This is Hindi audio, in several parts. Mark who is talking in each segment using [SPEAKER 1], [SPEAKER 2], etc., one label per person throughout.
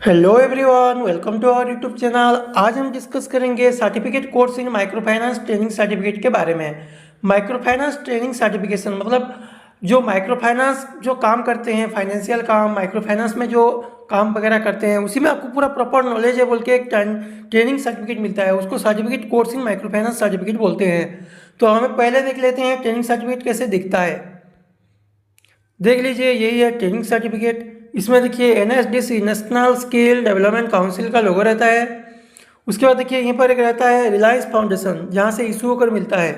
[SPEAKER 1] Hello everyone, welcome to our YouTube channel. आज हम डिस्कस करेंगे certificate course in micro finance training certificate के बारे में। माइक्रो फाइनेंस ट्रेनिंग सर्टिफिकेशन मतलब जो माइक्रो फाइनेंस जो काम करते हैं, फाइनेंशियल काम, माइक्रो फाइनेंस में जो काम वगैरह करते हैं, उसी में आपको पूरा प्रॉपर नॉलेज है बोल के एक ट्रेनिंग सर्टिफिकेट मिलता है। उसको certificate course in micro finance certificate बोलते हैं। तो हमें पहले देख लेते हैं ट्रेनिंग सर्टिफिकेट कैसे दिखता है। देख लीजिए, यही है ट्रेनिंग सर्टिफिकेट। इसमें देखिए NSDC national skill development council का लोगो रहता है। उसके बाद देखिए यहीं पर एक रहता है रिलायंस फाउंडेशन, जहाँ से इशू होकर मिलता है।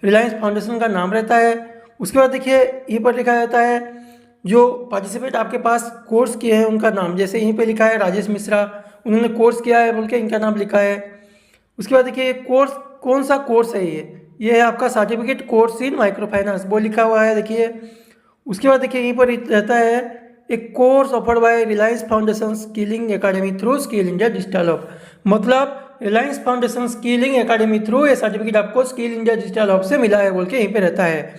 [SPEAKER 1] रिलायंस फाउंडेशन का नाम रहता है। उसके बाद देखिए यहीं पर लिखा रहता है जो पार्टिसिपेट आपके पास कोर्स किए हैं उनका नाम। जैसे यहीं पे लिखा है राजेश मिश्रा, उन्होंने कोर्स किया है बोल के इनका नाम लिखा है। उसके बाद देखिए कोर्स कौन सा कोर्स है, ये है आपका certificate course in micro finance, वो लिखा हुआ है देखिए। उसके बाद देखिए यहीं पर रहता है एक course offered by Reliance Foundation skilling academy through Skill India digital hub. मतलब Reliance Foundation skilling academy through ये सर्टिफिकेट आपको स्किल इंडिया डिजिटल हब से मिला है बोल के यहीं पे रहता है।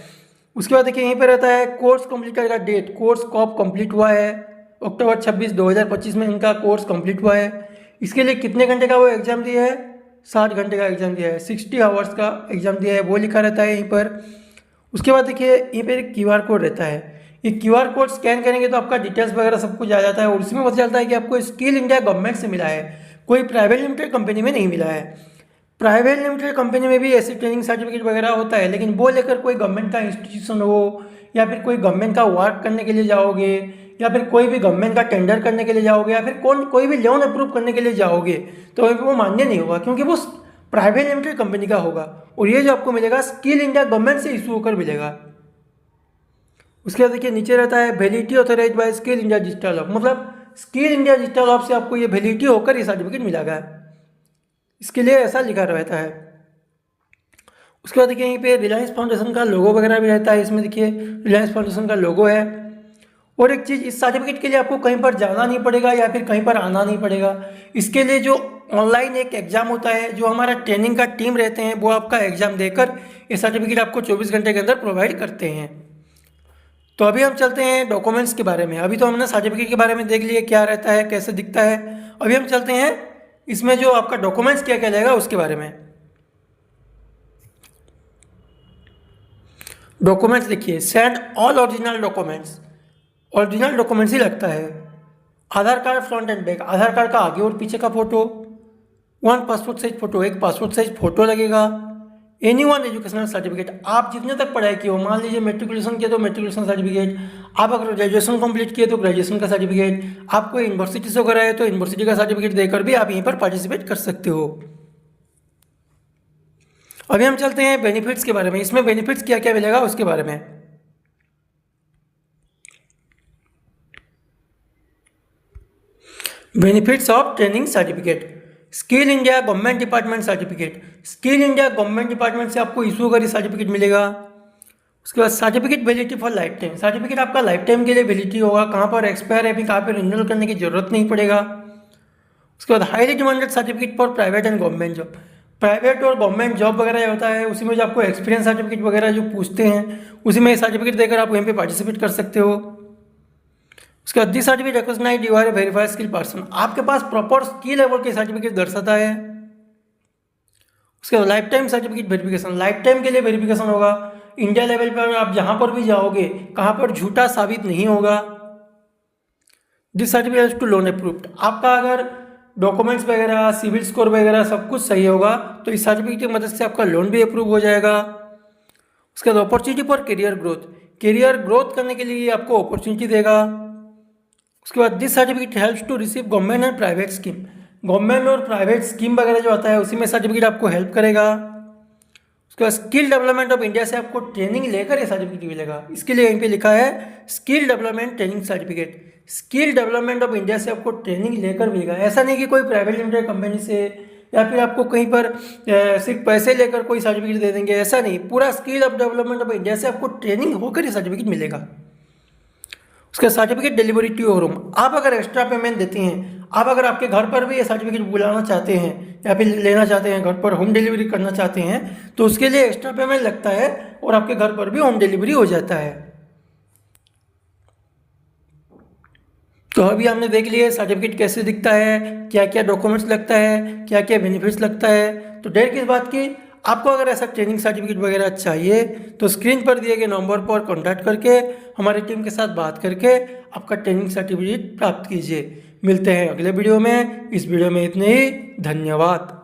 [SPEAKER 1] उसके बाद देखिए यहीं पे रहता है कोर्स कंप्लीट का डेट, कोर्स कब कंप्लीट हुआ है। अक्टूबर 26 2025 में इनका कोर्स कंप्लीट हुआ है। इसके लिए कितने घंटे का वो एग्जाम दिया है, 60 घंटे का एग्जाम दिया है, 60 आवर्स का एग्जाम दिया है, वो लिखा रहता है यहीं पर। उसके बाद देखिए यहीं पर एक QR कोड रहता है। ये QR कोड स्कैन करेंगे तो आपका डिटेल्स वगैरह सब कुछ आ जाता है और उसमें पता चलता है कि आपको स्किल इंडिया गवर्नमेंट से मिला है, कोई प्राइवेट लिमिटेड कंपनी में नहीं मिला है। प्राइवेट लिमिटेड कंपनी में भी ऐसी ट्रेनिंग सर्टिफिकेट वगैरह होता है, लेकिन वो लेकर कोई गवर्नमेंट का इंस्टीट्यूशन हो या फिर कोई गवर्नमेंट का वर्क करने के लिए जाओगे या फिर कोई भी गवर्नमेंट का टेंडर करने के लिए जाओगे या फिर कोई भी लोन अप्रूव करने के लिए जाओगे तो वो मान्य नहीं होगा, क्योंकि वो प्राइवेट लिमिटेड कंपनी का होगा। और ये जो आपको मिलेगा स्किल इंडिया गवर्नमेंट से इशू होकर मिलेगा। उसके बाद देखिए नीचे रहता है validity authorise by skill India digital hub, मतलब स्किल इंडिया डिजिटल हब से आपको ये वैलिडिटी होकर ये सर्टिफिकेट मिला गया, इसके लिए ऐसा लिखा रहता है। उसके बाद देखिए यहीं पे रिलायंस फाउंडेशन का लोगो वगैरह भी रहता है। इसमें देखिए रिलायंस फाउंडेशन का लोगो है। और एक चीज़, इस सर्टिफिकेट के लिए आपको कहीं पर जाना नहीं पड़ेगा या फिर कहीं पर आना नहीं पड़ेगा। इसके लिए जो ऑनलाइन एक एग्जाम होता है, जो हमारा ट्रेनिंग का टीम रहते हैं वो आपका एग्जाम देकर ये सर्टिफिकेट आपको 24 घंटे के अंदर प्रोवाइड करते हैं। तो अभी हम चलते हैं डॉक्यूमेंट्स के बारे में। अभी तो हमने सर्टिफिकेट के बारे में देख लिया क्या रहता है, कैसे दिखता है। अभी हम चलते हैं इसमें जो आपका डॉक्यूमेंट्स क्या क्या लगेगा उसके बारे में। डॉक्यूमेंट्स देखिए, send all original documents, original documents ही लगता है। Aadhaar card front and back, Aadhaar card का आगे और पीछे का फोटो, 1 पासपोर्ट साइज फोटो, एक पासपोर्ट साइज फोटो लगेगा। एनी वन एजुकेशनल सर्टिफिकेट, आप जितने तक पढ़ाई किए हो, मान लीजिए मेट्रिकुलेशन किए तो मेट्रिकुलेशन सर्टिफिकेट, आप अगर ग्रेजुएशन कंप्लीट किए तो ग्रेजुएशन का सर्टिफिकेट, आपको यूनिवर्सिटी से वगैरह है तो यूनिवर्सिटी का सर्टिफिकेट देकर भी आप यहीं पर पार्टिसिपेट कर सकते हो। अभी हम चलते हैं बेनिफिट्स के बारे में। इसमें बेनिफिट्स क्या क्या मिलेगा उसके बारे में। Benefits of training certificate, skill India government department certificate, skill India government department से आपको इशू होकर सर्टिफिकेट मिलेगा। उसके बाद certificate validity for life time, certificate आपका लाइफ टाइम के लिए वैलिडिटी होगा, कहाँ पर एक्सपायर है, कहाँ पर रिन्यूअल करने की जरूरत नहीं पड़ेगा। उसके बाद highly demanded certificate for private and government job, private और गवर्नमेंट जॉब वगैरह होता है उसी में जो आपको एक्सपीरियंस सर्टिफिकेट वगैरह जो पूछते हैं उसी में सर्टिफिकेट देकर आप वहीं पे पार्टिसिपेट कर सकते हो। उसके बाद this certificate recognise you are a verified skill person, आपके पास प्रॉपर स्किल लेवल के सर्टिफिकेट दर्शाता है। उसके बाद lifetime certificate verification, lifetime के लिए वेरिफिकेशन होगा। इंडिया लेवल पर आप जहाँ पर भी जाओगे कहाँ पर झूठा साबित नहीं होगा। This certificate to loan approved, आपका अगर डॉक्यूमेंट्स वगैरह सिविल स्कोर वगैरह सब कुछ सही होगा तो इस सर्टिफिकेट की मदद से आपका लोन भी अप्रूव हो जाएगा। उसके बाद opportunity for career growth, career growth करने के लिए आपको अपॉर्चुनिटी देगा। उसके बाद this certificate helps to receive government and private scheme, government और प्राइवेट स्कीम वगैरह जो आता है उसी में सर्टिफिकेट आपको हेल्प करेगा। उसके बाद स्किल डेवलपमेंट ऑफ इंडिया से आपको ट्रेनिंग लेकर ये सर्टिफिकेट मिलेगा, इसके लिए यहीं पे लिखा है skill development training certificate, skill development of India से आपको ट्रेनिंग लेकर मिलेगा। ऐसा नहीं कि कोई प्राइवेट लिमिटेड कंपनी से या फिर आपको कहीं पर सिर्फ पैसे लेकर कोई सर्टिफिकेट दे देंगे, ऐसा नहीं, पूरा skill of development of India से आपको ट्रेनिंग होकर ये सर्टिफिकेट मिलेगा। उसका certificate delivery to your room, आप अगर एक्स्ट्रा पेमेंट देते हैं, आप अगर आपके घर पर भी ये सर्टिफिकेट बुलाना चाहते हैं या फिर लेना चाहते हैं, घर पर होम डिलीवरी करना चाहते हैं तो उसके लिए एक्स्ट्रा पेमेंट लगता है और आपके घर पर भी होम डिलीवरी हो जाता है। तो अभी हमने देख लिया सर्टिफिकेट कैसे दिखता है, क्या क्या डॉक्यूमेंट्स लगता है, क्या क्या बेनिफिट्स लगता है। तो देर किस बात की, आपको अगर ऐसा ट्रेनिंग सर्टिफिकेट वगैरह चाहिए तो स्क्रीन पर दिए गए नंबर पर कॉन्टैक्ट करके हमारी टीम के साथ बात करके आपका ट्रेनिंग सर्टिफिकेट प्राप्त कीजिए। मिलते हैं अगले वीडियो में। इस वीडियो में इतने ही। धन्यवाद।